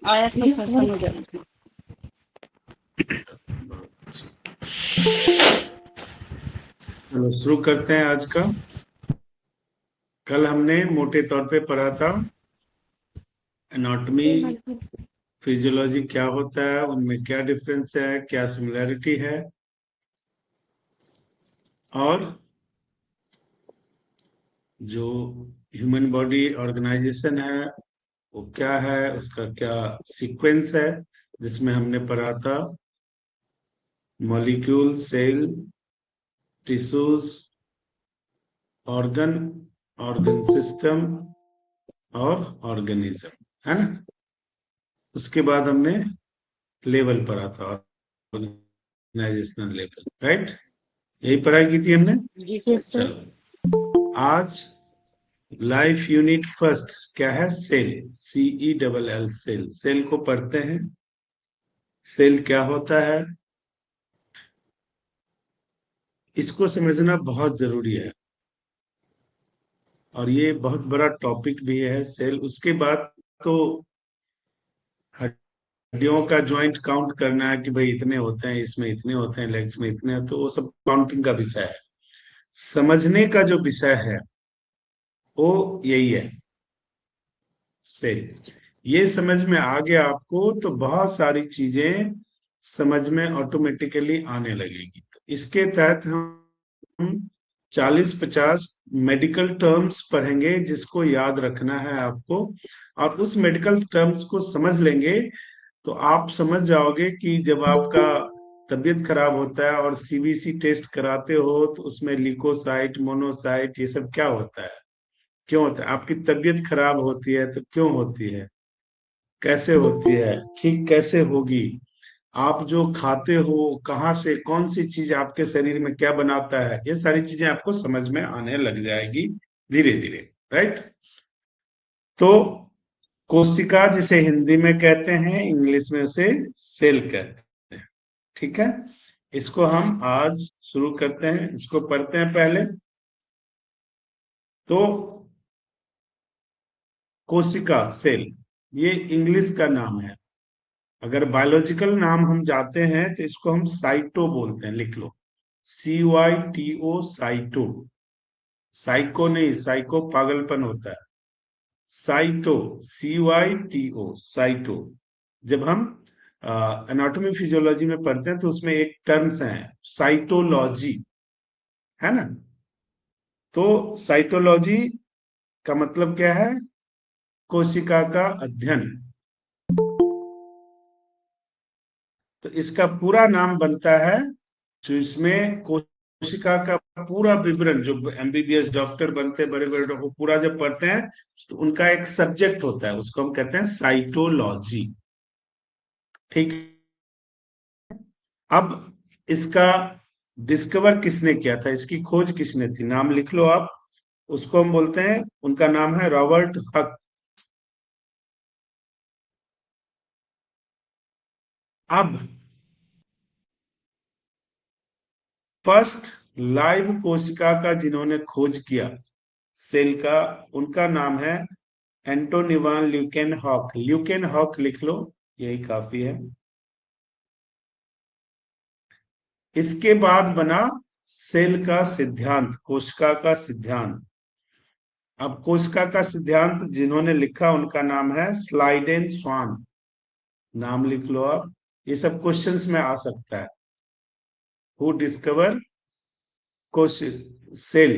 आया था सर, समझ आ गया। चलो शुरू करते हैं आज का। कल हमने मोटे तौर पे पढ़ा था एनाटॉमी, फिजियोलॉजी क्या होता है, उनमें क्या डिफरेंस है, क्या सिमिलैरिटी है, और जो ह्यूमन बॉडी ऑर्गेनाइजेशन है वो क्या है, उसका क्या सीक्वेंस है, जिसमें हमने पढ़ा था molecule, cell, tissues, organ, organ system और ऑर्गेनिज्म, है ना। उसके बाद हमने लेवल पढ़ा था, ऑर्गेनाइजेशनल लेवल, राइट। यही पढ़ाई की थी हमने। जी सर। चलो आज लाइफ यूनिट फर्स्ट क्या है, सेल, CELL, सेल। सेल को पढ़ते हैं। सेल क्या होता है, इसको समझना बहुत जरूरी है, और ये बहुत बड़ा टॉपिक भी है सेल। उसके बाद तो हड्डियों का ज्वाइंट काउंट करना है कि भाई इतने होते हैं, इसमें इतने होते हैं, लेग्स में इतने हैं, तो वो सब काउंटिंग का विषय है। समझने का जो विषय है वो यही है, सेल। ये समझ में आ गया आपको तो बहुत सारी चीजें समझ में ऑटोमेटिकली आने लगेगी। तो इसके तहत हम 40-50 मेडिकल टर्म्स पढ़ेंगे जिसको याद रखना है आपको, और उस मेडिकल टर्म्स को समझ लेंगे तो आप समझ जाओगे कि जब आपका तबीयत खराब होता है और CBC टेस्ट कराते हो तो उसमें लिकोसाइट, मोनोसाइट, ये सब क्या होता है, क्यों होता है। आपकी तबीयत खराब होती है तो क्यों होती है, कैसे होती है, ठीक कैसे होगी, आप जो खाते हो कहाँ से, कौन सी चीज आपके शरीर में क्या बनाता है, ये सारी चीजें आपको समझ में आने लग जाएगी धीरे धीरे, राइट। तो कोशिका जिसे हिंदी में कहते हैं, इंग्लिश में उसे सेल कहते हैं, ठीक है। इसको हम आज शुरू करते हैं, इसको पढ़ते हैं पहले। तो कोशिका, सेल, ये इंग्लिश का नाम है। अगर बायोलॉजिकल नाम हम जाते हैं तो इसको हम साइटो बोलते हैं, लिख लो, CYTO, साइटो। साइको नहीं, साइको पागलपन होता है। Cyto, CYTO, cyto. जब हम एनाटॉमी फिजियोलॉजी में पढ़ते हैं तो उसमें एक टर्म्स है साइटोलॉजी, है ना। तो साइटोलॉजी का मतलब क्या है, कोशिका का अध्ययन। तो इसका पूरा नाम बनता है, जो इसमें कोशिका का पूरा विवरण, जो MBBS डॉक्टर बनते हैं, बड़े बड़े डॉक्टर पूरा जब पढ़ते हैं तो उनका एक सब्जेक्ट होता है, उसको हम कहते हैं साइटोलॉजी, ठीक। अब इसका डिस्कवर किसने किया था, इसकी खोज किसने थी, नाम लिख लो आप। उसको हम बोलते हैं, उनका नाम है रॉबर्ट हक। अब फर्स्ट लाइव कोशिका का जिन्होंने खोज किया सेल का, उनका नाम है एंटोनिवान ल्यूकेन हॉक। ल्यूकेन हॉक लिख लो, यही काफी है। इसके बाद बना सेल का सिद्धांत, कोशिका का सिद्धांत। अब कोशिका का सिद्धांत जिन्होंने लिखा उनका नाम है स्लाइडेन स्वान। नाम लिख लो आप, ये सब क्वेश्चंस में आ सकता है। हु डिस्कवर कोश सेल,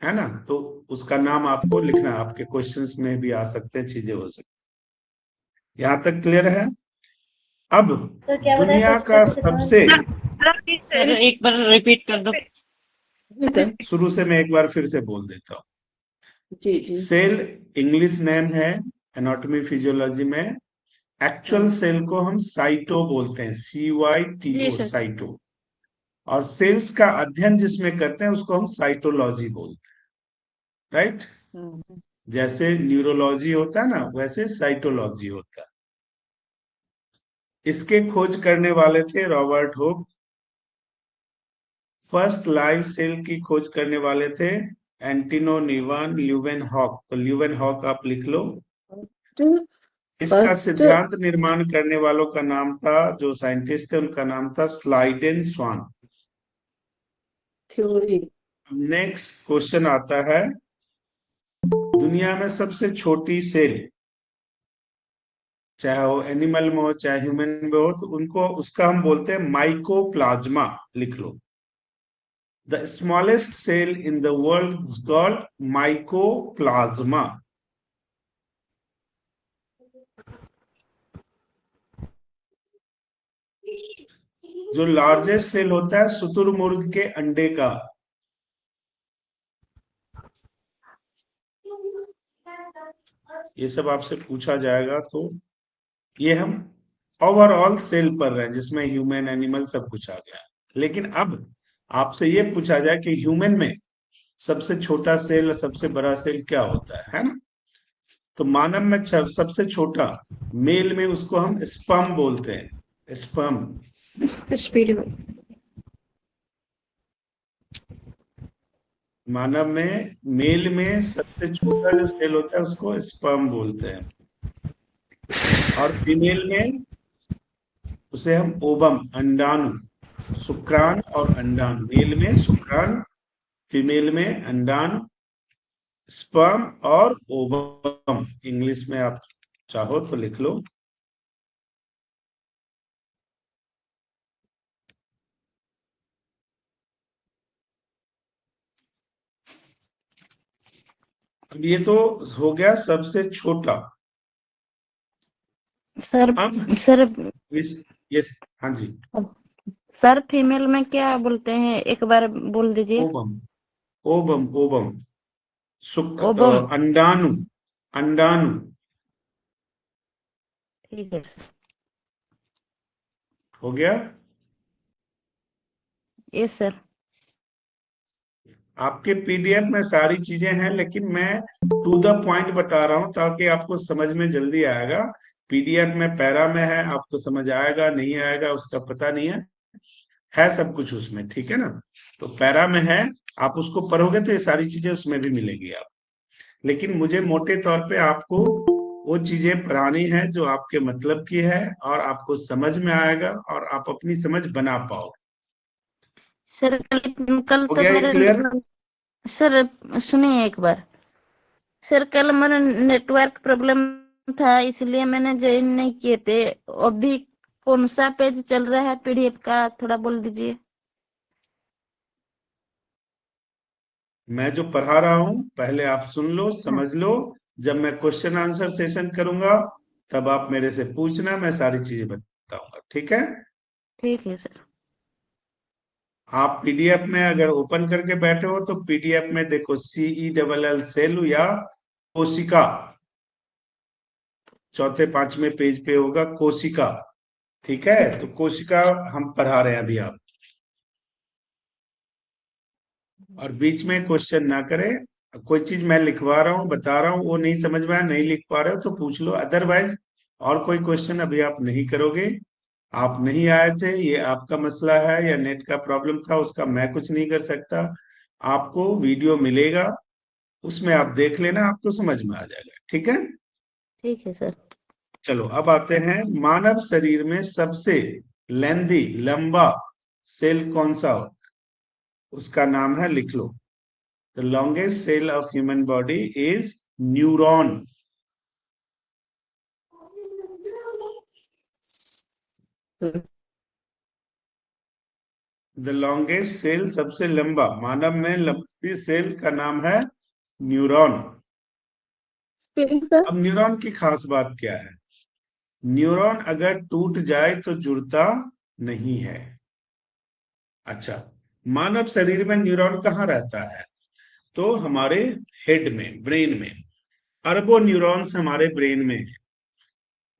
है ना। तो उसका नाम आपको लिखना है, आपके क्वेश्चंस में भी आ सकते हैं, चीजें हो सकती हैं। यहां तक क्लियर है। अब सर क्या बताया दुनिया कोशिका का के सिद्धांत? सबसे, सर एक बार रिपीट कर दो। जी सर। शुरू से मैं एक बार फिर से बोल देता हूँ। जी जी। सेल इंग्लिश नेम है एनाटॉमी फिजियोलॉजी में। एक्चुअल हाँ सेल को हम साइटो बोलते हैं, जी CYTO, सर। साइटो। और सेल्स का अध्ययन जिसमें करते हैं उसको हम साइटोलॉजी बोलते हैं, राइट। हाँ। जैसे न्यूरोलॉजी होता है ना, वैसे साइटोलॉजी होता है। इसके खोज करने वाले थे Robert Hooke. First live cell की खोज करने वाले थे एंटिनो नीवान ल्यूवेन हॉक। तो ल्यूवेन हॉक आप लिख लो। इसका फर्स्ट सिद्धांत निर्माण करने वालों का नाम था, जो साइंटिस्ट थे उनका नाम था स्लाइडेन स्वान। थ्योरी। नेक्स्ट क्वेश्चन आता है, दुनिया में सबसे छोटी सेल, चाहे वो एनिमल में हो चाहे ह्यूमन में हो, तो उनको उसका हम बोलते हैं माइकोप्लाज्मा। लिख लो, the smallest cell in the world is called mycoplasma. जो लार्जेस्ट सेल होता है शुतुरमुर्ग के अंडे का, ये सब आपसे पूछा जाएगा, तो ये हम ओवरऑल सेल पढ़ रहे हैं जिसमें ह्यूमन एनिमल सब कुछ आ गया। लेकिन अब आपसे ये पूछा जाए कि ह्यूमन में सबसे छोटा सेल और सबसे बड़ा सेल क्या होता है ना? तो मानव में सबसे छोटा मेल में उसको हम स्पर्म बोलते हैं, स्पर्म। स्पीड में। मानव में मेल में सबसे छोटा जो सेल होता है उसको स्पर्म बोलते हैं, और फीमेल में उसे हम ओवम, अंडाणु, शुक्राणु और अंडाणु। मेल में शुक्राणु, फीमेल में अंडाणु, स्पर्म और ओवम। इंग्लिश में आप चाहो तो लिख लो। अब ये तो हो गया सबसे छोटा। सर अब सर ये हाँ जी, सर फीमेल में क्या बोलते हैं, एक बार बोल दीजिए। Ovum, ovum, ovum, ओबम। अंडाणु, अंडाणु। ठीक है। हो गया। Yes sir. आपके पीडीएफ में सारी चीजें हैं, लेकिन मैं टू द पॉइंट बता रहा हूं ताकि आपको समझ में जल्दी आएगा। पीडीएफ में पैरा में है, आपको समझ आएगा नहीं आएगा उसका पता नहीं है सब कुछ उसमें, ठीक है ना? तो पैरा में है, आप उसको पढ़ोगे तो ये सारी चीजें उसमें भी मिलेगी आप। लेकिन मुझे मोटे तौर पे आपको वो चीजें पढ़ानी है जो आपके मतलब की है, और आपको समझ में आएगा और आप अपनी समझ बना पाओ। सर कल हो तो गया ये मेरा क्लियर? सर सुनिए एक बार। सर कल मेरा नेटवर्क प्रॉब्लम था, इसलिए मैंने ज्वाइन नहीं किए थे। अभी कौन सा पेज चल रहा है पीडीएफ का, थोड़ा बोल दीजिए। मैं जो पढ़ा रहा हूं पहले आप सुन लो, हाँ। समझ लो। जब मैं क्वेश्चन आंसर सेशन करूंगा तब आप मेरे से पूछना, मैं सारी चीजें बताऊंगा, ठीक है? ठीक है सर। आप पीडीएफ में अगर ओपन करके बैठे हो तो पीडीएफ में देखो CELL सेल या कोशिका, चौथे पांचवें पेज पे होगा कोशिका, ठीक है? ठीक तो है। कोशिका हम पढ़ा रहे हैं अभी आप, और बीच में क्वेश्चन ना करें। कोई चीज मैं लिखवा रहा हूँ बता रहा हूँ, वो नहीं समझ में आया, नहीं लिख पा रहे हो तो पूछ लो, अदरवाइज और कोई क्वेश्चन अभी आप नहीं करोगे। आप नहीं आए थे, ये आपका मसला है या नेट का प्रॉब्लम था, उसका मैं कुछ नहीं कर सकता। आपको वीडियो मिलेगा, उसमें आप देख लेना, आपको समझ में आ जाएगा, ठीक है? ठीक है सर। चलो अब आते हैं, मानव शरीर में सबसे लेंदी, लंबा सेल कौन सा हो, उसका नाम है, लिख लो। The longest cell of human body is neuron. The longest cell, सबसे लंबा, मानव में लंबी सेल का नाम है न्यूरॉन। अब न्यूरॉन की खास बात क्या है? न्यूरॉन अगर टूट जाए तो जुड़ता नहीं है। अच्छा, मानव शरीर में न्यूरॉन कहाँ रहता है? तो हमारे हेड में, ब्रेन में। अरबों न्यूरॉन्स हमारे ब्रेन में है।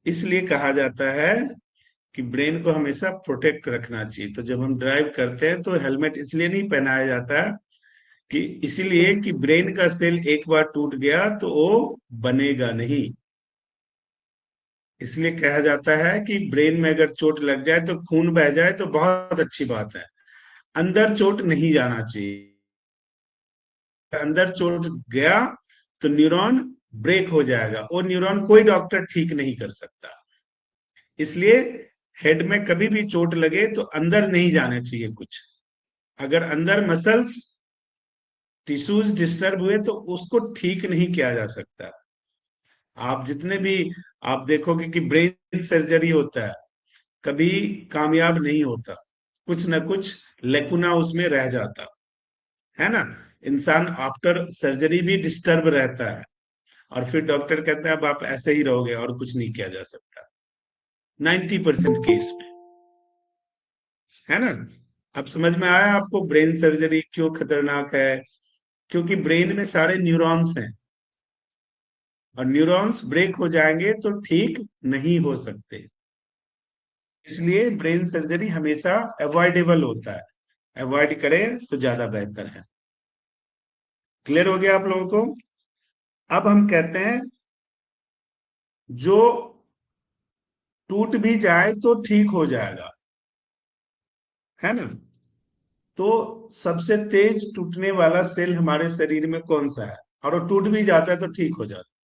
इसलिए कहा जाता है कि ब्रेन को हमेशा प्रोटेक्ट रखना चाहिए। तो जब हम ड्राइव करते हैं तो हेलमेट इसलिए नहीं पहनाया जाता है कि इसीलिए कि ब्रेन का सेल एक बार टूट गया तो वो बनेगा नहीं। इसलिए कहा जाता है कि ब्रेन में अगर चोट लग जाए तो खून बह जाए तो बहुत अच्छी बात है, अंदर चोट नहीं जाना चाहिए। अंदर चोट गया तो न्यूरॉन ब्रेक हो जाएगा, वो न्यूरॉन कोई डॉक्टर ठीक नहीं कर सकता। इसलिए हेड में कभी भी चोट लगे तो अंदर नहीं जाना चाहिए कुछ। अगर अंदर मसल्स टिश्यूज डिस्टर्ब हुए तो उसको ठीक नहीं किया जा सकता। आप जितने भी आप देखोगे कि ब्रेन सर्जरी होता है, कभी कामयाब नहीं होता, कुछ ना कुछ लेकुना उसमें रह जाता है ना। इंसान आफ्टर सर्जरी भी डिस्टर्ब रहता है, और फिर डॉक्टर कहता है अब आप ऐसे ही रहोगे और कुछ नहीं किया जा सकता, 90% केस में, है ना। अब समझ में आया आपको ब्रेन सर्जरी क्यों खतरनाक है? क्योंकि ब्रेन में सारे न्यूरॉन्स हैं, और न्यूरॉन्स ब्रेक हो जाएंगे तो ठीक नहीं हो सकते। इसलिए ब्रेन सर्जरी हमेशा अवॉइडेबल होता है, अवॉइड करें तो ज्यादा बेहतर है। क्लियर हो गया आप लोगों को? अब हम कहते हैं जो टूट भी जाए तो ठीक हो जाएगा, है ना। तो सबसे तेज टूटने वाला सेल हमारे शरीर में कौन सा है, और वो टूट भी जाता है तो ठीक हो जाता है?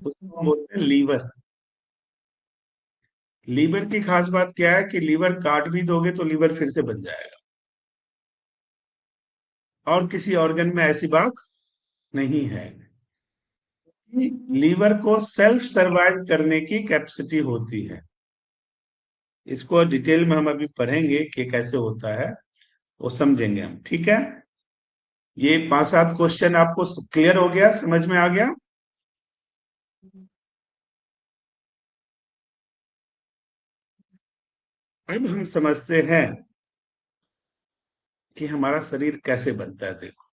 उसको हम बोलते हैं लीवर। लीवर की खास बात क्या है कि लीवर काट भी दोगे तो लीवर फिर से बन जाएगा, और किसी ऑर्गन में ऐसी बात नहीं है। लीवर को सेल्फ सर्वाइव करने की कैपेसिटी होती है। इसको डिटेल में हम अभी पढ़ेंगे कि कैसे होता है, वो समझेंगे हम, ठीक है। ये 5-7 क्वेश्चन आपको क्लियर हो गया, समझ में आ गया? अब हम समझते हैं कि हमारा शरीर कैसे बनता है। देखो,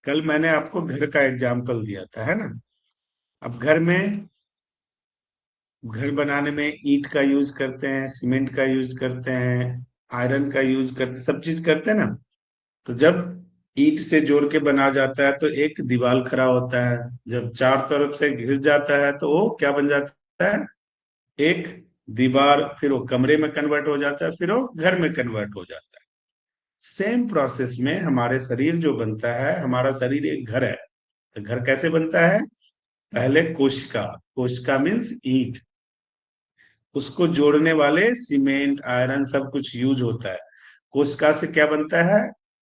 कल मैंने आपको घर का एग्जाम्पल दिया था, है ना। अब घर बनाने में ईंट का यूज करते हैं, सीमेंट का यूज करते हैं, आयरन का यूज करते, सब चीज करते हैं ना। तो जब ईंट से जोड़ के बना जाता है तो एक दीवार खड़ा होता है, जब चार तरफ से घिर जाता है तो वो क्या बन जाता है? एक दीवार। फिर वो कमरे में कन्वर्ट हो जाता है, फिर वो घर में कन्वर्ट हो जाता है। सेम प्रोसेस में हमारे शरीर जो बनता है, हमारा शरीर एक घर है। तो घर कैसे बनता है? पहले कोशिका, कोशिका मीन्स ईंट, उसको जोड़ने वाले सीमेंट आयरन सब कुछ यूज होता है। कोशिका से क्या बनता है?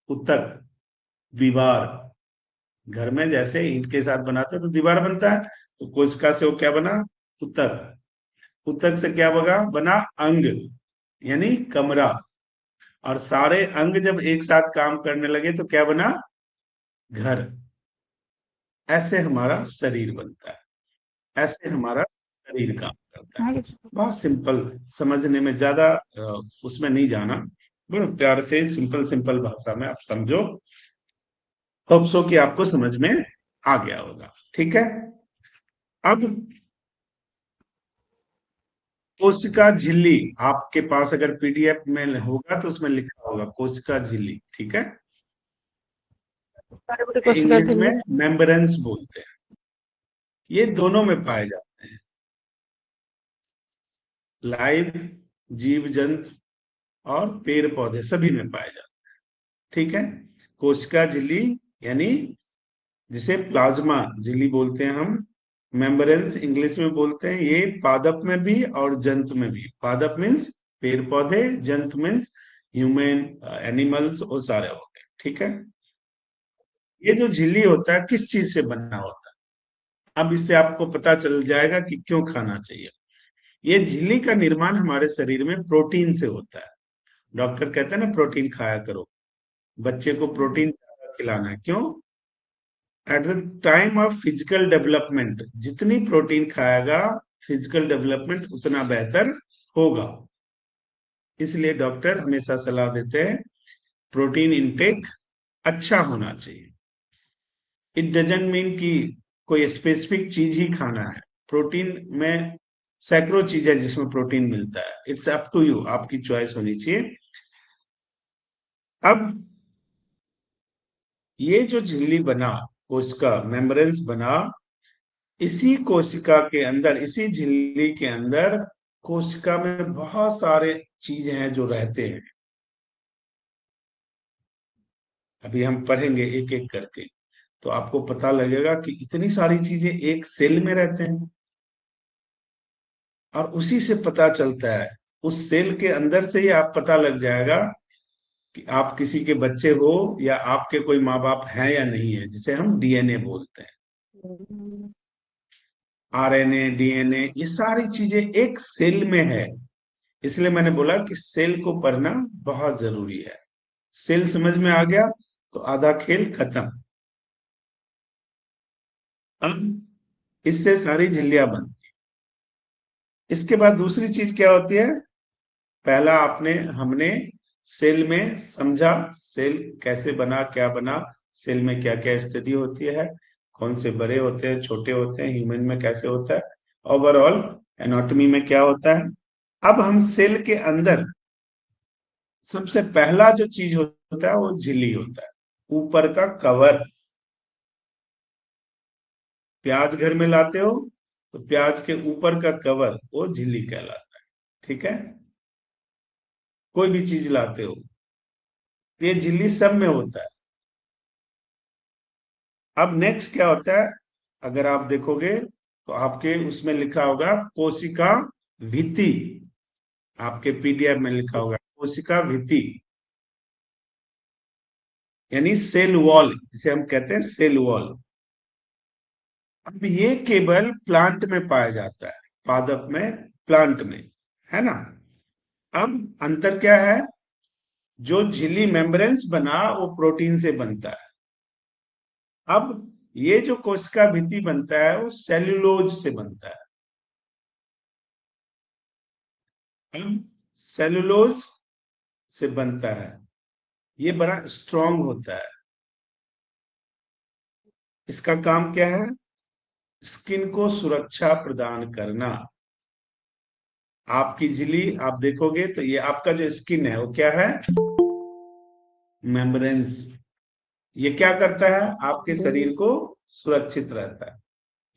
ऊतक, दीवार। घर में जैसे ईंट के साथ बनाते हैं तो दीवार बनता है, तो कोशिका से वो क्या बना? ऊतक। ऊतक से क्या बना? अंग, यानी कमरा। और सारे अंग जब एक साथ काम करने लगे तो क्या बना? घर। ऐसे हमारा शरीर बनता है, ऐसे हमारा शरीर काम करता है। बहुत सिंपल, समझने में ज्यादा उसमें नहीं जाना, बड़े प्यार से सिंपल सिंपल भाषा में आप समझो। होप सो कि आपको समझ में आ गया होगा, ठीक है। अब कोशिका झिल्ली, आपके पास अगर पीडीएफ में होगा तो उसमें लिखा होगा कोशिका झिल्ली, ठीक है। कोशिका इंग्लिश में झिल्ली। मेम्ब्रेन्स बोलते हैं। ये दोनों में पाए जाते हैं, लाइव जीव जंतु और पेड़ पौधे सभी में पाए जाते हैं, ठीक है। कोशिका झिल्ली यानी जिसे प्लाज्मा झिल्ली बोलते हैं हम, मेम्ब्रेन्स इंग्लिश में बोलते हैं। ये पादप में भी और जंतु में भी। पादप मीन्स पेड़ पौधे, जंतु मीन्स ह्यूमन एनिमल्स, वो सारे हो गए, ठीक है। ये जो झिल्ली होता है किस चीज से बना होता है, अब इससे आपको पता चल जाएगा कि क्यों खाना चाहिए। ये झिल्ली का निर्माण हमारे शरीर में प्रोटीन से होता है। डॉक्टर कहते हैं ना प्रोटीन खाया करो, बच्चे को प्रोटीन खिलाना है, क्यों? At the time of physical development जितनी प्रोटीन खाएगा, फिजिकल डेवलपमेंट उतना बेहतर होगा। इसलिए डॉक्टर हमेशा सलाह देते हैं प्रोटीन इनटेक अच्छा होना चाहिए। इट डजेंट मीन कि कोई स्पेसिफिक चीज ही खाना है। प्रोटीन में सैकड़ों चीजें जिसमें प्रोटीन मिलता है, इट्स अप टू यू, आपकी चॉइस होनी चाहिए। अब ये जो झिल्ली बना, कोशिका मेम्ब्रेन्स बना, इसी कोशिका के अंदर, इसी झिल्ली के अंदर कोशिका में बहुत सारे चीजें हैं जो रहते हैं। अभी हम पढ़ेंगे एक एक करके। तो आपको पता लगेगा कि इतनी सारी चीजें एक सेल में रहते हैं, और उसी से पता चलता है, उस सेल के अंदर से ही आप पता लग जाएगा कि आप किसी के बच्चे हो या आपके कोई माँ बाप हैं या नहीं है, जिसे हम डीएनए बोलते हैं। आरएनए, डीएनए, ये सारी चीजें एक सेल में है। इसलिए मैंने बोला कि सेल को पढ़ना बहुत जरूरी है। सेल समझ में आ गया तो आधा खेल खत्म। अब इससे सारी झिल्लियां बनती है। इसके बाद दूसरी चीज क्या होती है? पहला हमने सेल में समझा, सेल कैसे बना, क्या बना, सेल में क्या क्या स्टडी होती है, कौन से बड़े होते हैं, छोटे होते हैं, ह्यूमन में कैसे होता है, ओवरऑल एनाटॉमी में क्या होता है। अब हम सेल के अंदर सबसे पहला जो चीज होता है वो झिल्ली होता है, ऊपर का कवर। प्याज घर में लाते हो तो प्याज के ऊपर का कवर वो झिल्ली कहलाता है। ठीक है, कोई भी चीज लाते हो तो ये झिल्ली सब में होता है। अब नेक्स्ट क्या होता है? अगर आप देखोगे तो आपके उसमें लिखा होगा कोशिका भित्ति, आपके पीडीएफ में लिखा होगा कोशिका भित्ति, यानी सेल वॉल, जिसे हम कहते हैं सेल वॉल। अब ये केवल प्लांट में पाया जाता है, पादप में, प्लांट में, है ना। अब अंतर क्या है? जो झिल्ली मेम्ब्रेन्स बना वो प्रोटीन से बनता है। अब ये जो कोशिका भित्ति बनता है वो सेल्यूलोज से बनता है। अब सेल्यूलोज से बनता है, ये बड़ा स्ट्रांग होता है। इसका काम क्या है? स्किन को सुरक्षा प्रदान करना। आपकी झिल्ली आप देखोगे तो ये आपका जो स्किन है वो क्या है? मेम्ब्रेन्स। ये क्या करता है? आपके शरीर को सुरक्षित रहता है,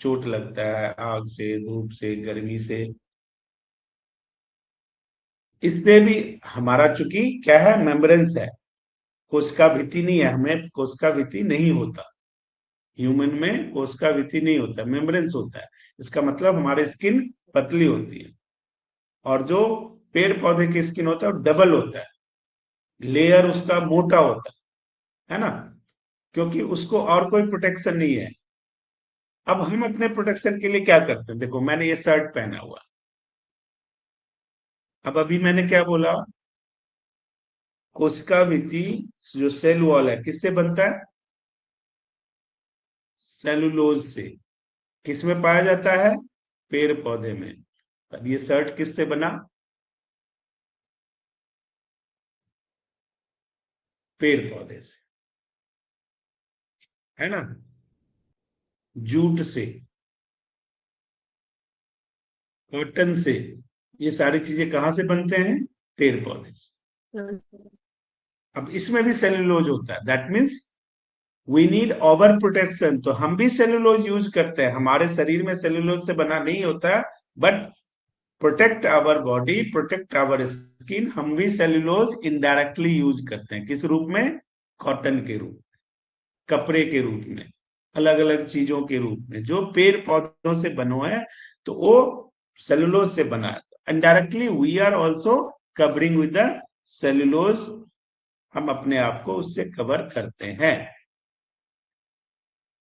चोट लगता है आग से, धूप से, गर्मी से, इससे भी हमारा चूंकि क्या है, मेम्ब्रेन्स है, कोशिका भित्ति नहीं है, हमें कोशिका भित्ति नहीं होता, ह्यूमन में कोशिका भित्ति नहीं होता, मेम्ब्रेन्स होता है। इसका मतलब हमारी स्किन पतली होती है, और जो पेड़ पौधे की स्किन होता है वो डबल होता है, लेयर उसका मोटा होता है ना, क्योंकि उसको और कोई प्रोटेक्शन नहीं है। अब हम अपने प्रोटेक्शन के लिए क्या करते हैं? देखो मैंने ये शर्ट पहना हुआ, अब अभी मैंने क्या बोला? कोशिका भित्ति जो सेल वॉल है किससे बनता है? सेलुलोज से। किसमें पाया जाता है? पेड़ पौधे में। अब ये शर्ट किससे बना? पेड़ पौधे से, है ना, जूट से, कॉटन से। ये सारी चीजें कहां से बनते हैं? पेड़ पौधे से। अब इसमें भी सेलुलोज होता है, that means we need over protection. तो हम भी सेलुलोज यूज करते हैं, हमारे शरीर में सेलुलोज से बना नहीं होता है, but protect our body, protect our skin, हम भी सेलुलोज इनडायरेक्टली यूज करते हैं। किस रूप में? कॉटन के रूप में, कपड़े के रूप में, अलग अलग चीजों के रूप में, जो पेड़ पौधों से बनो है तो वो सेलुलोज से बना है। Indirectly we are also covering with the cellulose, हम अपने आप को उससे कवर करते हैं।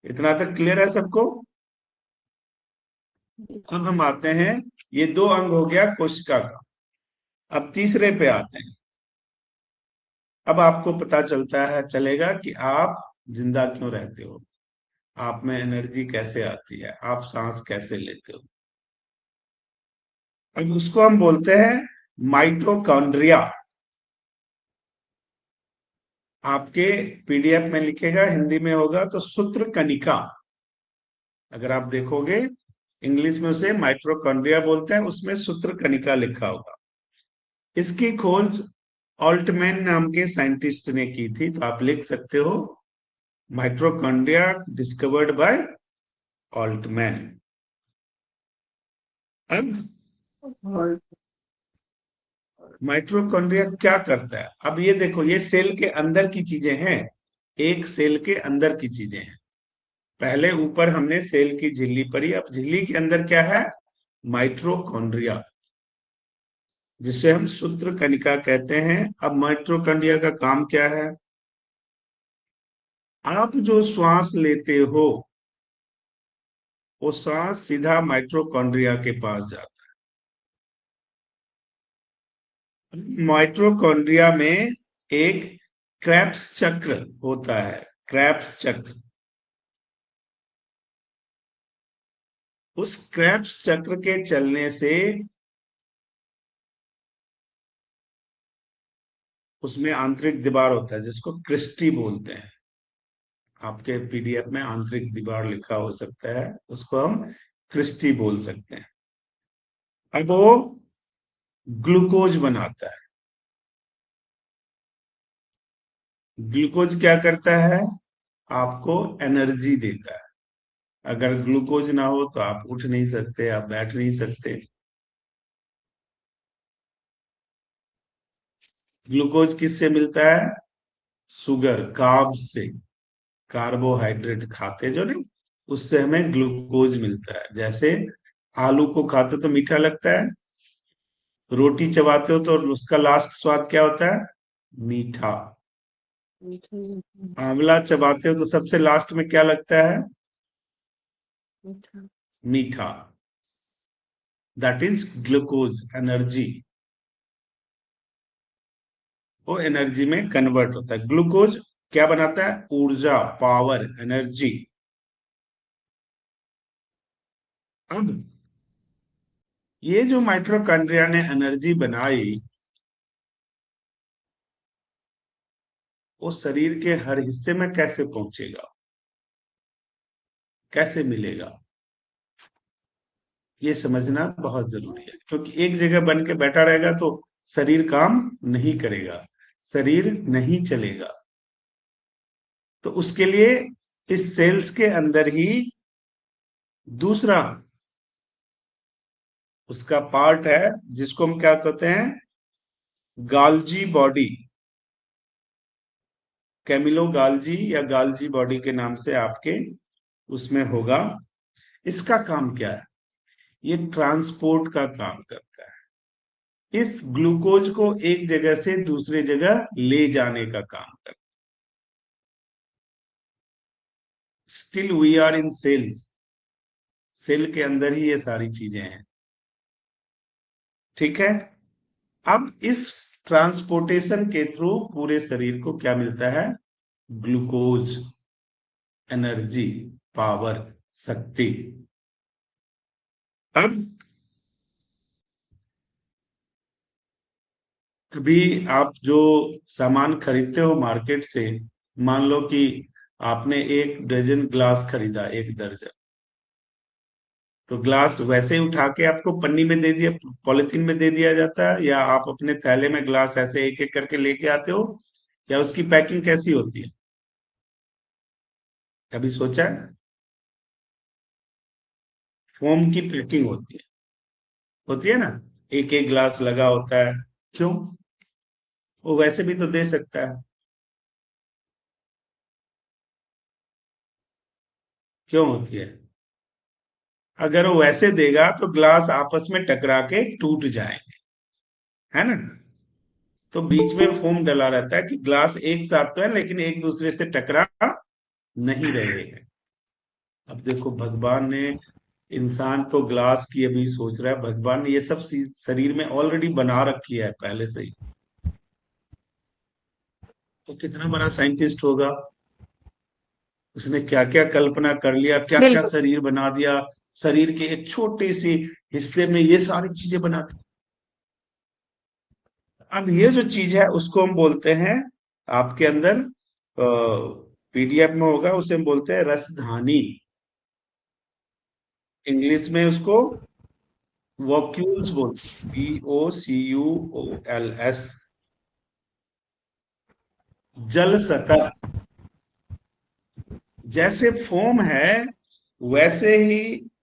इतना तक क्लियर है सबको? अब हम आते हैं, ये दो अंग हो गया कोशिका का। अब तीसरे पे आते हैं। अब आपको पता चलता है, चलेगा कि आप जिंदा क्यों रहते हो, आप में एनर्जी कैसे आती है, आप सांस कैसे लेते हो। अब उसको हम बोलते हैं माइटोकॉन्ड्रिया। आपके पीडीएफ में लिखेगा, हिंदी में होगा तो सूत्र कणिका। अगर आप देखोगे इंग्लिश में उसे माइटोकॉन्ड्रिया बोलते हैं, उसमें सूत्र कणिका लिखा होगा। इसकी खोज ऑल्टमैन नाम के साइंटिस्ट ने की थी, तो आप लिख सकते हो माइटोकॉन्ड्रिया डिस्कवर्ड बाय ऑल्टमैन। अब माइटोकॉन्ड्रिया क्या करता है? अब ये देखो, ये सेल के अंदर की चीजें हैं, एक सेल के अंदर की चीजें हैं। पहले ऊपर हमने सेल की झिल्ली पढ़ी, अब झिल्ली के अंदर क्या है? माइटोकॉन्ड्रिया, जिसे हम सूत्र कणिका कहते हैं। अब माइटोकॉन्ड्रिया का काम क्या है? आप जो श्वास लेते हो वो सांस सीधा माइटोकॉन्ड्रिया के पास जाता है। माइटोकॉन्ड्रिया में एक क्रेब्स चक्र होता है, क्रेब्स चक्र। उस क्रेब्स चक्र के चलने से उसमें आंतरिक दीवार होता है, जिसको क्रिस्टी बोलते हैं। आपके पीडीएफ में आंतरिक दीवार लिखा हो सकता है, उसको हम क्रिस्टी बोल सकते हैं। अब वो ग्लूकोज बनाता है। ग्लूकोज क्या करता है? आपको एनर्जी देता है। अगर ग्लूकोज ना हो तो आप उठ नहीं सकते, आप बैठ नहीं सकते। ग्लूकोज किससे मिलता है? शुगर, कार्ब्स से। कार्बोहाइड्रेट खाते जो नहीं, उससे हमें ग्लूकोज मिलता है। जैसे आलू को खाते तो मीठा लगता है, रोटी चबाते हो तो उसका लास्ट स्वाद क्या होता है? मीठा। मीठा आंवला चबाते हो तो सबसे लास्ट में क्या लगता है? मीठा मीठा। That is glucose, energy. वो एनर्जी में कन्वर्ट होता है। ग्लूकोज क्या बनाता है? ऊर्जा, पावर, एनर्जी। अब ये जो माइटोकॉन्ड्रिया ने एनर्जी बनाई, वो शरीर के हर हिस्से में कैसे पहुंचेगा, कैसे मिलेगा, ये समझना बहुत जरूरी है। क्योंकि एक जगह बन के बैठा रहेगा तो शरीर काम नहीं करेगा, शरीर नहीं चलेगा। तो उसके लिए इस सेल्स के अंदर ही दूसरा उसका पार्ट है, जिसको हम क्या कहते हैं? गाल्जी बॉडी, कैमिलो गाल्जी या गाल्जी बॉडी के नाम से आपके उसमें होगा। इसका काम क्या है? ये ट्रांसपोर्ट का काम करता है, इस ग्लूकोज को एक जगह से दूसरी जगह ले जाने का काम करता है। Still we are in sales, sale के अंदर ही ये सारी चीजें हैं। ठीक है। अब इस ट्रांसपोर्टेशन के थ्रू पूरे शरीर को क्या मिलता है? ग्लूकोज, एनर्जी, पावर, शक्ति। अब कभी आप जो सामान खरीदते हो मार्केट से, मान लो कि आपने 1 दर्जन ग्लास खरीदा, 1 दर्जन, तो ग्लास वैसे ही उठा के आपको पन्नी में दे दिया, पॉलिथीन में दे दिया जाता है, या आप अपने थैले में ग्लास ऐसे एक एक करके लेके आते हो, या उसकी पैकिंग कैसी होती है? कभी सोचा है? फोम की पैकिंग होती है ना, एक एक ग्लास लगा होता है। क्यों? वो वैसे भी तो दे सकता है। क्यों होती है? अगर वो वैसे देगा तो ग्लास आपस में टकरा के टूट जाएंगे, है ना? तो बीच में फोम डला रहता है कि ग्लास एक साथ तो है लेकिन एक दूसरे से टकरा नहीं रहे हैं। अब देखो, भगवान ने, इंसान तो ग्लास की अभी सोच रहा है, भगवान ने ये सब शरीर में ऑलरेडी बना रखी है पहले से ही। तो कितना बड़ा साइंटिस्ट होगा, उसने क्या क्या कल्पना कर लिया, क्या क्या बिल्कुल। शरीर बना दिया, शरीर के एक छोटे से हिस्से में ये सारी चीजें बना दी। अब ये जो चीज है उसको हम बोलते हैं, आपके अंदर पीडीएफ में होगा, उसे हम बोलते हैं रसधानी। इंग्लिश में उसको वॉक्यूल्स बोलते हैं, VOCUOLS। जल सतह, जैसे फोम है वैसे ही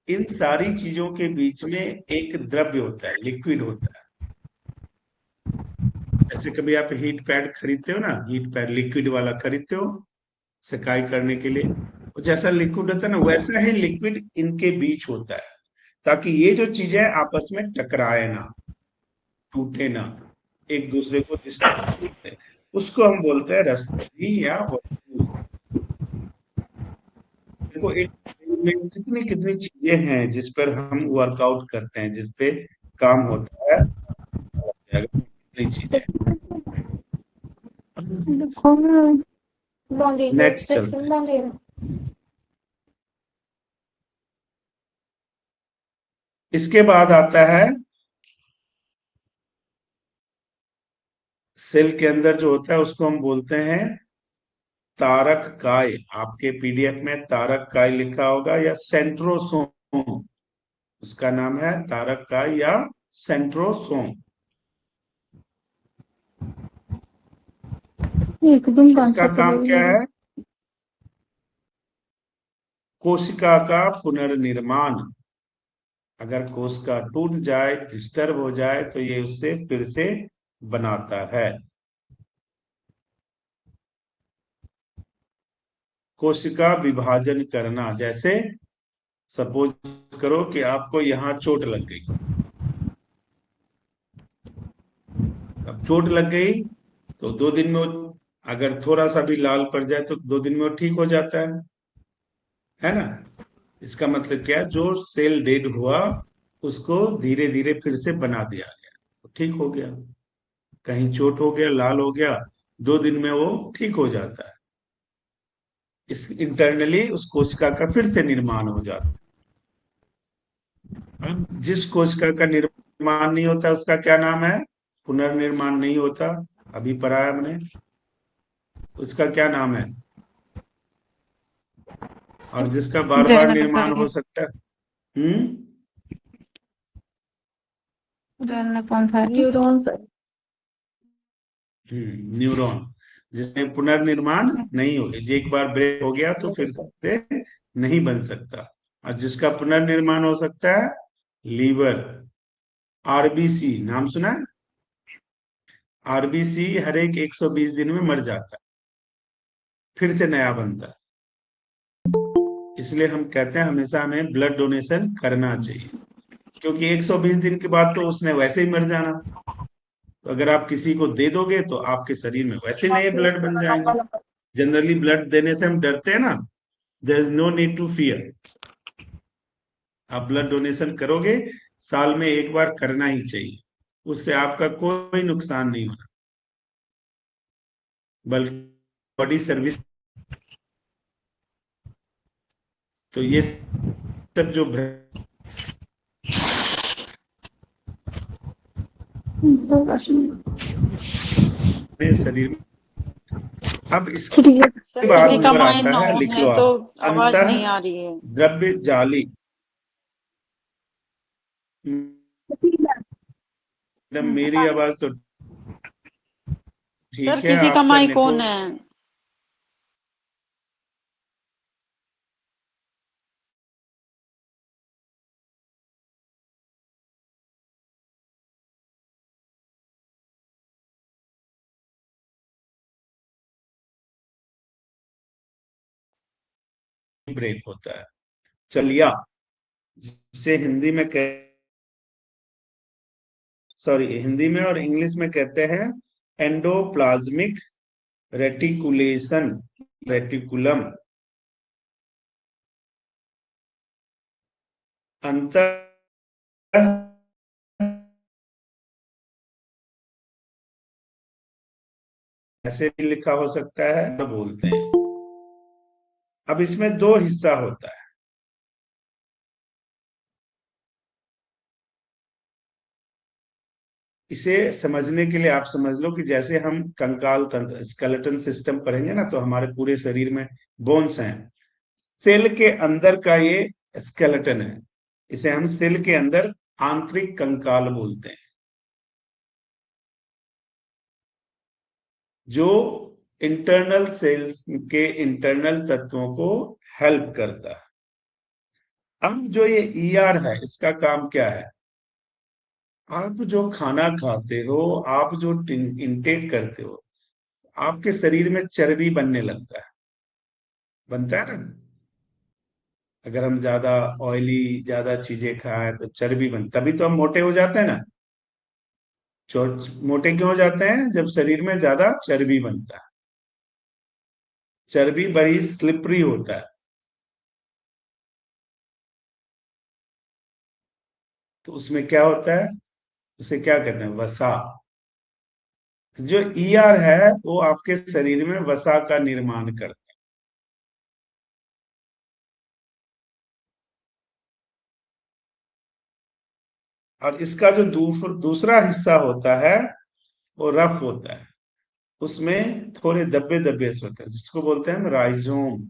इन सारी चीजों के बीच में एक द्रव्य होता है, लिक्विड होता है। जैसे कभी आप हीट पैड खरीदते हो ना, हीट पैड लिक्विड वाला खरीदते हो, सिकाई करने के लिए। और जैसा लिक्विड होता है ना, वैसा ही लिक्विड इनके बीच होता है, ताकि ये जो चीजें आपस में टकराए ना, टूटे ना, एक दूसरे को डिस्टर्ब करे। उसको हम बोलते हैं रसरी या वर्तुल। देखो एक में कितनी कितनी चीजें हैं जिस पर हम वर्कआउट करते हैं, जिस पे काम होता है, कितनी चीजें। नेक्स्ट चलते हैं। इसके बाद आता है सेल के अंदर जो होता है उसको हम बोलते हैं तारक काय। आपके पीडीएफ में तारक काय लिखा होगा या सेंट्रोसोम, उसका नाम है तारक काय या सेंट्रोसोम। एकदम इसका कॉन्सेप्ट काम क्या है? कोशिका का पुनर्निर्माण। अगर कोशिका टूट जाए, डिस्टर्ब हो जाए, तो ये उससे फिर से बनाता है। कोशिका विभाजन करना, जैसे सपोज करो कि आपको यहां चोट लग गई। अब चोट लग गई तो 2 दिन में अगर थोड़ा सा भी लाल पड़ जाए तो 2 दिन में वो ठीक हो जाता है ना। इसका मतलब क्या है? जो सेल डेड हुआ उसको धीरे धीरे फिर से बना दिया गया, तो ठीक हो गया। कहीं चोट हो गया, लाल हो गया, 2 दिन में वो ठीक हो जाता है। इस इंटरनली उस कोशिका का फिर से निर्माण हो जाता है। अब जिस कोशिका का निर्माण नहीं होता उसका क्या नाम है? पुनर्निर्माण नहीं होता, अभी पढ़ा है हमने। उसका क्या नाम है? और जिसका बार बार निर्माण हो सकता है। हम्म। न्यूरॉन्स। न्यूरॉन। जिसमें पुनर्निर्माण नहीं होगा, जो एक बार ब्रेक हो गया तो फिर से नहीं बन सकता। और जिसका पुनर्निर्माण हो सकता है, लीवर। आरबीसी नाम सुना है? आरबीसी हर एक 120 दिन में मर जाता है, फिर से नया बनता है। इसलिए हम कहते हैं हमेशा हमें ब्लड डोनेशन करना चाहिए, क्योंकि 120 दिन के बाद तो उसने वैसे ही मर जाना। तो अगर आप किसी को दे दोगे तो आपके शरीर में वैसे नए ब्लड बन जाएंगे। जनरली ब्लड देने से हम डरते हैं ना, there is no need to fear. आप ब्लड डोनेशन करोगे, साल में एक बार करना ही चाहिए, उससे आपका कोई नुकसान नहीं होना, बल्कि बॉडी सर्विस। तो ये सब जो शरीर में, अब इसके बाद किसी का नंबर माइंड आता ना है, ऑन लिख है लो तो आप। आवाज अंतः नहीं आ रही है। द्रव्य जाली। मैडम मेरी आवाज तो सर ठीक है, किसी का आपका माइक ऑन नेटवर्क। है। ब्रेक होता है चलिया, जिसे हिंदी में सॉरी हिंदी में और इंग्लिश में कहते हैं एंडोप्लाज्मिक रेटिकुलेशन, रेटिकुलम। अंतर ऐसे भी लिखा हो सकता है, तो बोलते हैं। अब इसमें दो हिस्सा होता है। इसे समझने के लिए आप समझ लो कि जैसे हम कंकाल तंत्र, स्केलेटन सिस्टम पढ़ेंगे ना, तो हमारे पूरे शरीर में बोन्स हैं। सेल के अंदर का ये स्केलेटन है, इसे हम सेल के अंदर आंतरिक कंकाल बोलते हैं, जो इंटरनल सेल्स के इंटरनल तत्वों को हेल्प करता है। अब जो ये ईआर है, इसका काम क्या है? आप जो खाना खाते हो, आप जो इंटेक करते हो, आपके शरीर में चर्बी बनने लगता है। बनता है ना। अगर हम ज्यादा ऑयली ज्यादा चीजें खाएं तो चर्बी बनती, तभी तो हम मोटे हो जाते हैं ना। मोटे क्यों हो जाते हैं? जब शरीर में ज्यादा चर्बी बनता है। चर्बी बड़ी स्लिपरी होता है, तो उसमें क्या होता है, उसे क्या कहते हैं, वसा। जो ईआर है वो आपके शरीर में वसा का निर्माण करता है। और इसका जो दूसरा हिस्सा होता है वो रफ होता है, उसमें थोड़े धब्बे धब्बे से होते हैं, जिसको बोलते हैं राइजोम।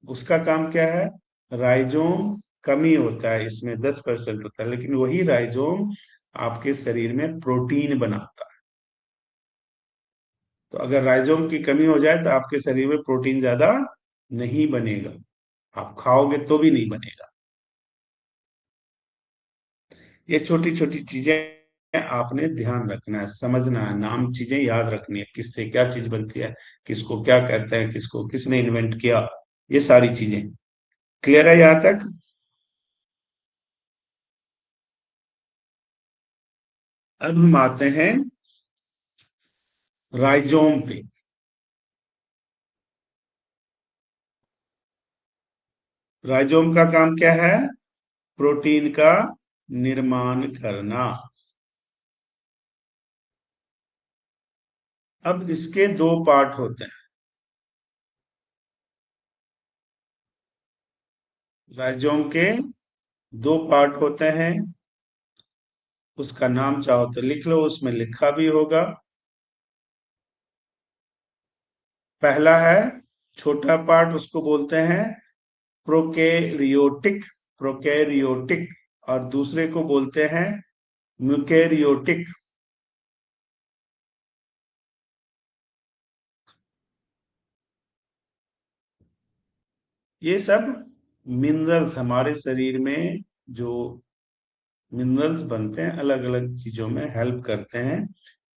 उसका काम क्या है? राइजोम कमी होता है इसमें, 10% होता है, लेकिन वही राइजोम आपके शरीर में प्रोटीन बनाता है। तो अगर राइजोम की कमी हो जाए तो आपके शरीर में प्रोटीन ज्यादा नहीं बनेगा, आप खाओगे तो भी नहीं बनेगा। ये छोटी छोटी चीजें आपने ध्यान रखना है, समझना है, नाम चीजें याद रखनी है, किससे क्या चीज बनती है, किसको क्या कहते हैं, किसको किसने इन्वेंट किया, ये सारी चीजें क्लियर है यहां तक? अब हम आते हैं राइजोम पे। राइजोम का काम क्या है? प्रोटीन का निर्माण करना। अब इसके दो पार्ट होते हैं। राइजोम के दो पार्ट होते हैं, उसका नाम चाहो तो लिख लो, उसमें लिखा भी होगा। पहला है छोटा पार्ट, उसको बोलते हैं प्रोकैरियोटिक। प्रोकैरियोटिक। और दूसरे को बोलते हैं यूकैरियोटिक। ये सब मिनरल्स हमारे शरीर में जो मिनरल्स बनते हैं अलग अलग चीजों में हेल्प करते हैं।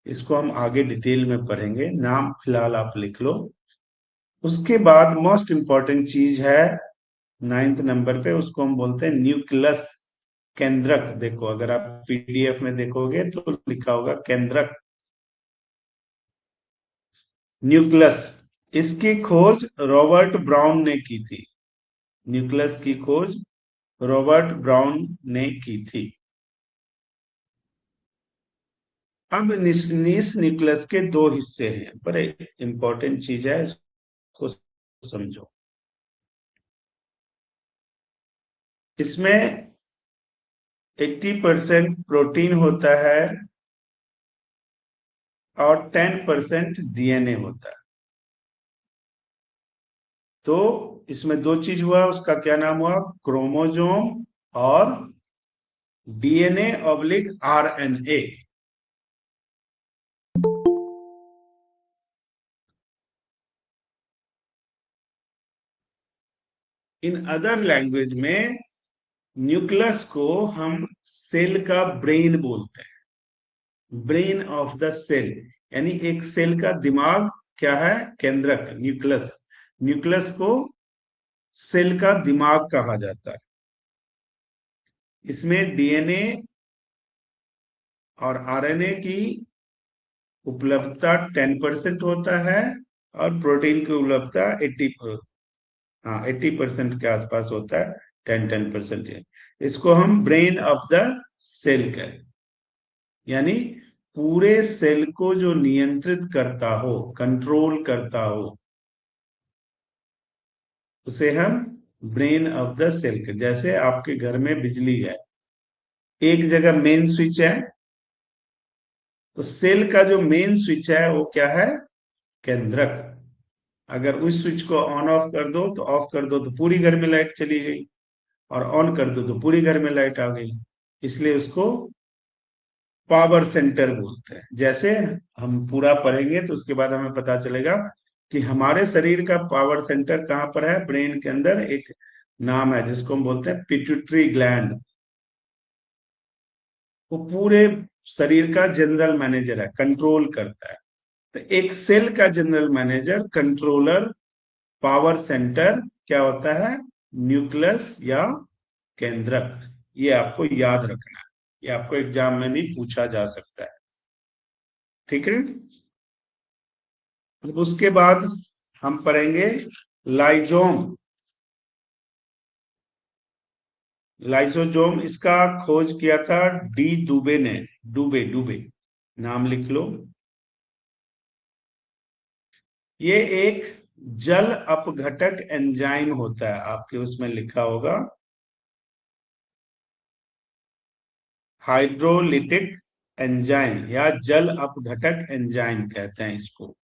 इसको हम आगे डिटेल में पढ़ेंगे, नाम फिलहाल आप लिख लो। उसके बाद मोस्ट इंपॉर्टेंट चीज है 9th नंबर पे, उसको हम बोलते हैं न्यूक्लियस। केंद्रक। देखो अगर आप पीडीएफ में देखोगे तो लिखा होगा केंद्रक, न्यूक्लियस। इसकी खोज रॉबर्ट ब्राउन ने की थी। न्यूक्लियस की खोज रॉबर्ट ब्राउन ने की थी। अब निस न्यूक्लियस के दो हिस्से हैं, बड़े इंपॉर्टेंट चीज है, इसको समझो। इसमें 80% प्रोटीन होता है और 10% डीएनए होता है। तो इसमें दो चीज हुआ, उसका क्या नाम हुआ? क्रोमोजोम और DNA oblique RNA. In other language में न्यूक्लियस को हम सेल का ब्रेन बोलते हैं। ब्रेन ऑफ द सेल, यानी एक सेल का दिमाग क्या है? केंद्रक, न्यूक्लियस। न्यूक्लियस को सेल का दिमाग कहा जाता है। इसमें डीएनए और आरएनए की उपलब्धता 10% होता है और प्रोटीन की उपलब्धता 80% के आसपास होता है। 10-10% इसको हम ब्रेन ऑफ द सेल कहें, यानी पूरे सेल को जो नियंत्रित करता हो, कंट्रोल करता हो, उसे हम ब्रेन ऑफ द सेल के। जैसे आपके घर में बिजली है, एक जगह मेन स्विच है, तो सेल का जो मेन स्विच है वो क्या है? केंद्रक। अगर उस स्विच को ऑन ऑफ कर दो तो ऑफ कर दो तो पूरी घर में लाइट चली गई, और ऑन कर दो तो पूरी घर में लाइट आ गई। इसलिए उसको पावर सेंटर बोलते हैं। जैसे हम पूरा पढ़ेंगे तो उसके बाद हमें पता चलेगा कि हमारे शरीर का पावर सेंटर कहाँ पर है। ब्रेन के अंदर एक नाम है जिसको हम बोलते हैं पिट्यूटरी ग्लैंड। वो पूरे शरीर का जनरल मैनेजर है, कंट्रोल करता है। तो एक सेल का general manager, controller, power centre क्या होता है? न्यूक्लियस या केंद्रक। ये आपको याद रखना है, ये आपको एग्जाम में भी पूछा जा सकता है। ठीक है। अब उसके बाद हम पढ़ेंगे लाइजोम। लाइसोजोम, इसका खोज किया था डी दुबे ने। दुबे, दुबे नाम लिख लो। ये एक जल अपघटक एंजाइम होता है, आपके उसमें लिखा होगा हाइड्रोलिटिक एंजाइम या जल अपघटक एंजाइम कहते हैं इसको।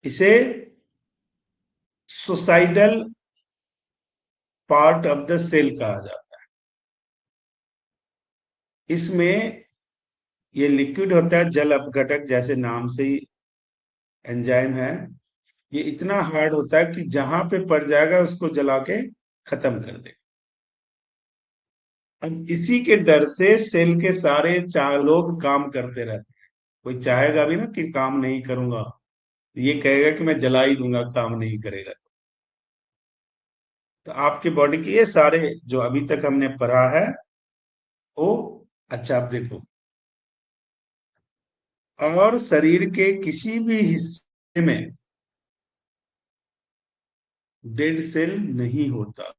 इसे suicidal part of the cell कहा जाता है। इसमें ये लिक्विड होता है, जल अपघटक, जैसे नाम से ही एंजाइम है। ये इतना हार्ड होता है कि जहां पे पड़ जाएगा उसको जला के खत्म कर दे। अब इसी के डर से सेल के सारे चार लोग काम करते रहते हैं। कोई चाहेगा भी ना कि काम नहीं करूंगा, ये कहेगा कि मैं जला ही दूंगा, काम नहीं करेगा। तो आपकी बॉडी के ये सारे जो अभी तक हमने पढ़ा है वो, अच्छा आप देखो, और शरीर के किसी भी हिस्से में डेड सेल नहीं होता।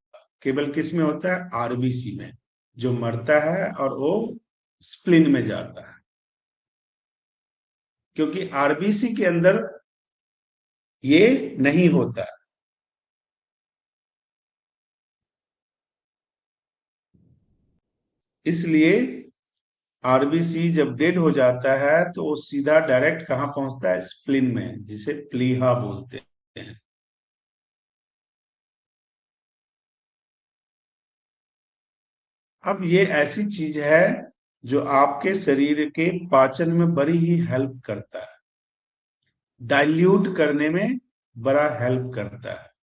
केवल किस में होता है? आरबीसी में, जो मरता है और वो स्प्लिन में जाता है। क्योंकि आरबीसी के अंदर ये नहीं होता। इसलिए आरबीसी जब डेड हो जाता है तो वो सीधा डायरेक्ट कहां पहुंचता है? स्प्लिन में, जिसे प्लीहा बोलते हैं। अब ये ऐसी चीज है जो आपके शरीर के पाचन में बड़ी ही हेल्प करता है, डाइल्यूट करने में बड़ा हेल्प करता है।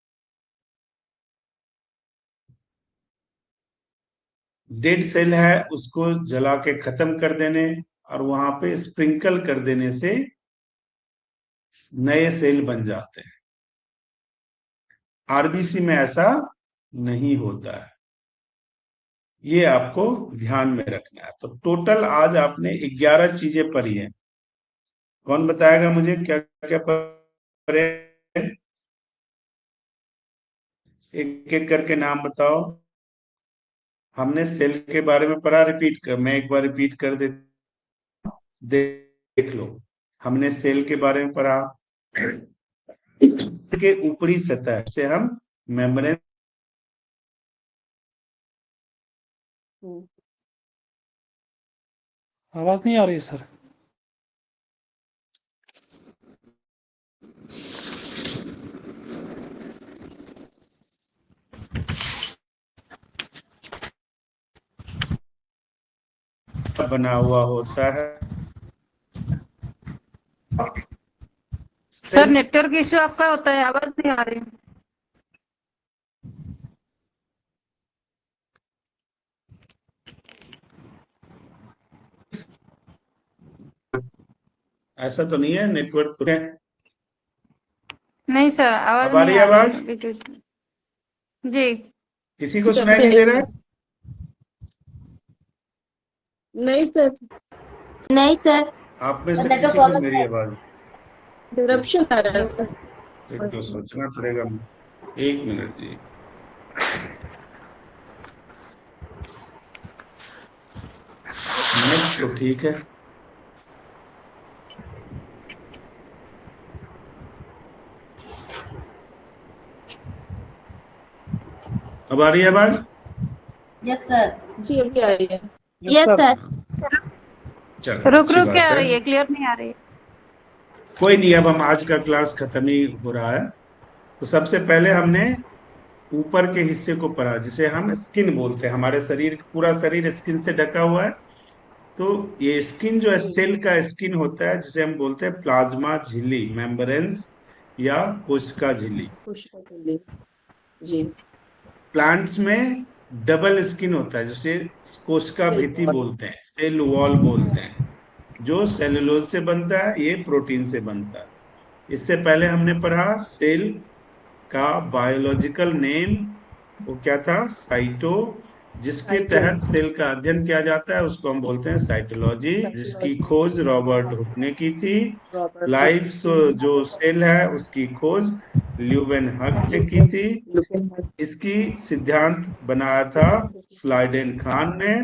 डेड सेल है उसको जला के खत्म कर देने और वहां पे स्प्रिंकल कर देने से नए सेल बन जाते हैं। आरबीसी में ऐसा नहीं होता है, ये आपको ध्यान में रखना है। तो टोटल आज आपने 11 चीजें पढ़ी हैं। कौन बताएगा मुझे क्या क्या पढ़े? एक एक करके नाम बताओ। हमने सेल के बारे में पढ़ा, रिपीट कर, मैं एक बार रिपीट कर देख लो। हमने सेल के बारे में पढ़ा, के ऊपरी सतह से हम मेम्ब्रेन, आवाज नहीं आ रही है सर। बना हुआ होता है। सर नेटवर्क इश्यू आपका होता है, आवाज नहीं आ रही। ऐसा तो नहीं है, नेटवर्क तो है। नहीं सर, आवाज अब आ नहीं रही आ रही आवाज? है बीच-बीच में। जी किसी को सुनाई नहीं दे रहा है? नहीं सर, नहीं सर, आप में से नेटवर्क किसी को प्रॉब्लम मेरी है। आवाज? इंटरप्शन आ रहा है सर। फिर तो सोचना पड़ेगा। एक मिनट जी। नेट तो ठीक है। अब आ रही है आवाज? Yes sir. जी अभी आ रही है। Yes sir. चलो रुक अच्छी रुक के बात आ है। रही है, क्लियर नहीं आ रही है। कोई नहीं, अब हम आज का क्लास खत्म ही हो रहा है। तो सबसे पहले हमने ऊपर के हिस्से को पढ़ा, जिसे हम स्किन बोलते हैं। हमारे शरीर, पूरा शरीर स्किन से ढका हुआ है। तो ये स्किन जो है, सेल का स्किन होता है, जिसे हम बोलते हैं प्लाज्मा झिल्ली, मेम्ब्रेन्स। या कोशिका झिल्ली। कोशिका झिल्ली। जी। प्लांट्स में डबल स्किन होता है, जिसे कोशिका भित्ति बोलते हैं, सेल वॉल बोलते हैं, जो सेलुलोज से बनता है, ये प्रोटीन से बनता है। इससे पहले हमने पढ़ा सेल का बायोलॉजिकल नेम, वो क्या था, साइटो, जिसके तहत सेल का अध्ययन किया जाता है उसको हम बोलते हैं साइटोलॉजी, जिसकी खोज रॉबर्ट हुक ने की थी। लाइफ जो सेल है उसकी खोज ल्यूवेनहक ने की थी। इसकी सिद्धांत बनाया था स्लाइडेन खान ने।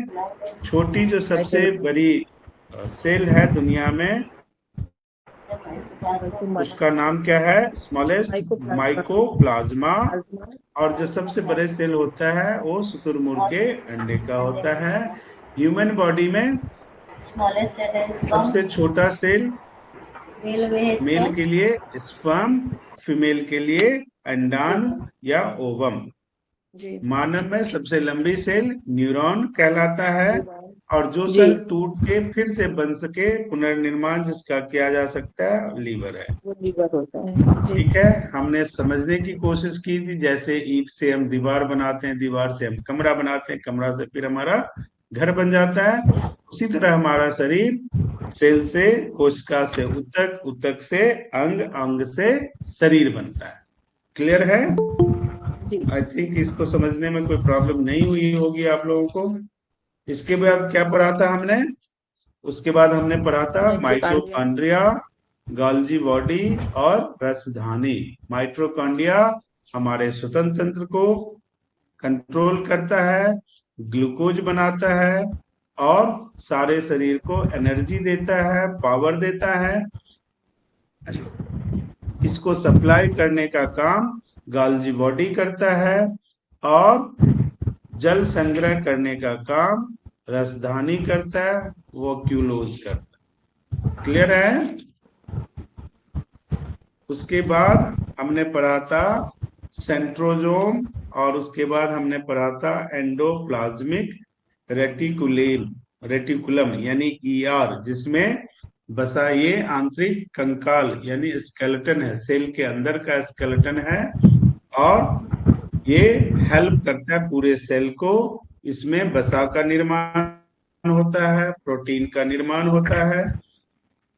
छोटी जो सबसे बड़ी सेल है दुनिया में, उसका नाम क्या है, स्मॉलेस्ट माइकोप्लाज्मा। और जो सबसे बड़े सेल होता है वो शुतुरमुर्ग के अंडे का होता है। ह्यूमन बॉडी में सबसे छोटा सेल मेल के लिए स्पर्म, फीमेल के लिए अंडान या ओवम। मानव में सबसे लंबी सेल न्यूरॉन कहलाता है, और जो सेल टूट के फिर से बन सके, पुनर्निर्माण जिसका किया जा सकता है, लीवर है। वो लीवर होता है। ठीक है, हमने समझने की कोशिश की थी, जैसे ईंट से हम दीवार बनाते हैं, दीवार से हम कमरा बनाते हैं, कमरा से फिर हमारा घर बन जाता है। उसी तरह हमारा शरीर सेल से, कोशिका से ऊतक, ऊतक से अंग, अंग से शरीर बनता है। क्लियर है? आई थिंक इसको समझने में कोई प्रॉब्लम नहीं हुई होगी आप लोगों को। इसके बाद क्या पढ़ा था हमने? उसके बाद हमने पढ़ा था माइटोकॉन्ड्रिया, गोल्जी बॉडी और रसधानी। माइटोकॉन्ड्रिया हमारे श्वसन तंत्र को कंट्रोल करता है, ग्लूकोज बनाता है और सारे शरीर को एनर्जी देता है, पावर देता है। इसको सप्लाई करने का काम गोल्जी बॉडी करता है, और जल संग्रह करने का काम रसधानी करता है, वो क्यूलोज करता है। क्लियर है? उसके बाद हमने पढ़ा था सेंट्रोजोम, और उसके बाद हमने पढ़ा था एंडोप्लाज्मिक रेटिकुलम यानी ईआर, जिसमें बसा ये आंतरिक कंकाल यानी स्केलेटन है, सेल के अंदर का स्केलेटन है, और ये हेल्प करता है पूरे सेल को। इसमें वसा का निर्माण होता है, प्रोटीन का निर्माण होता है।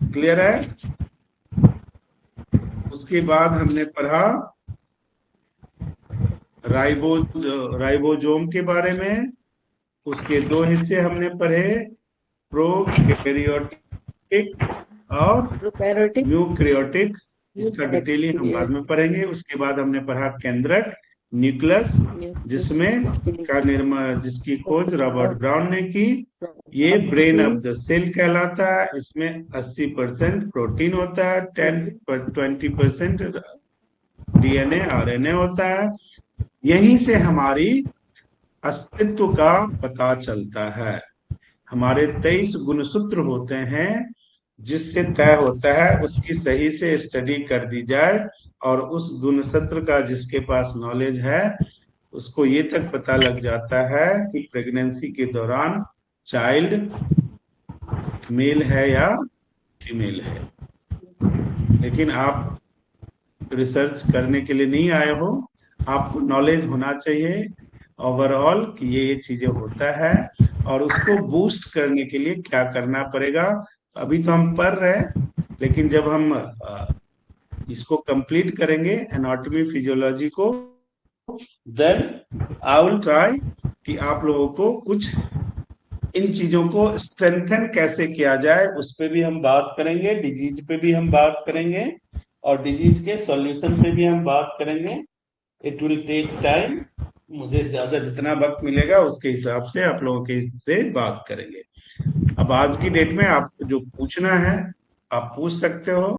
क्लियर है? उसके बाद हमने पढ़ा राइबोसोम के बारे में। उसके दो हिस्से हमने पढ़े, प्रोकैरियोटिक और यूकैरियोटिक। इसका डिटेलिंग हम बाद में पढ़ेंगे। उसके बाद हमने पढ़ा केंद्रक, न्यूक्लियस, जिसकी खोज रॉबर्ट ब्राउन ने की। ये ब्रेन ऑफ द सेल कहलाता है। इसमें 80% प्रोटीन होता है, 20% डीएनए, आरएनए होता है। यहीं से हमारी अस्तित्व का पता चलता है। हमारे 23 गुणसूत्र होते हैं, जिससे तय होता है उसकी सही से स्टडी कर दी जाए, और उस गुणसूत्र का जिसके पास नॉलेज है उसको ये तक पता लग जाता है कि प्रेगनेंसी के दौरान चाइल्ड मेल है या फीमेल है। लेकिन आप रिसर्च करने के लिए नहीं आए हो, आपको नॉलेज होना चाहिए ओवरऑल कि ये चीजें होता है, और उसको बूस्ट करने के लिए क्या करना पड़ेगा। अभी तो हम पढ़ रहे हैं, लेकिन जब हम इसको कंप्लीट करेंगे एनाटॉमी फिजियोलॉजी को, देन आई विल ट्राई कि आप लोगों को कुछ इन चीजों को स्ट्रेंथन कैसे किया जाए उस पे भी हम बात करेंगे, डिजीज पे भी हम बात करेंगे, और डिजीज के सॉल्यूशन पे भी हम बात करेंगे। It will take time. मुझे ज्यादा जितना वक्त मिलेगा उसके हिसाब से आप लोगों के से बात करेंगे। अब आज की डेट में आपको जो पूछना है आप पूछ सकते हो।